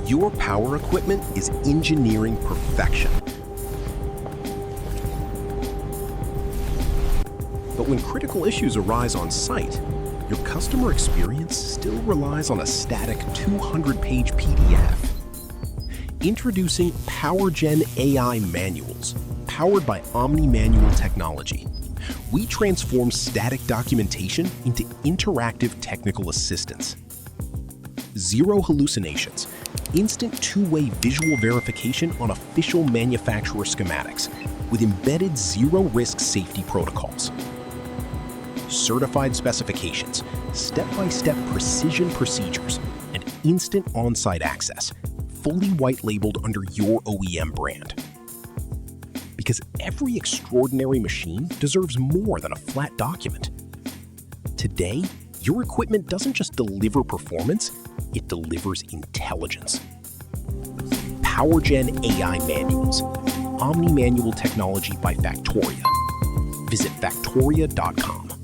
Your power equipment is engineering perfection. But when critical issues arise on site, your customer experience still relies on a static 200-page PDF. Introducing PowerGen AI Manuals, powered by Omni-Manual technology. We transform static documentation into interactive technical assistance. Zero hallucinations, instant two-way visual verification on official manufacturer schematics with embedded zero-risk safety protocols. Certified specifications, step-by-step precision procedures, and instant on-site access, fully white-labeled under your OEM brand. Because every extraordinary machine deserves more than a flat document. Today, your equipment doesn't just deliver performance, it delivers intelligence. PowerGen AI Manuals, Omni-Manual technology by Factoria. Visit factoria.com.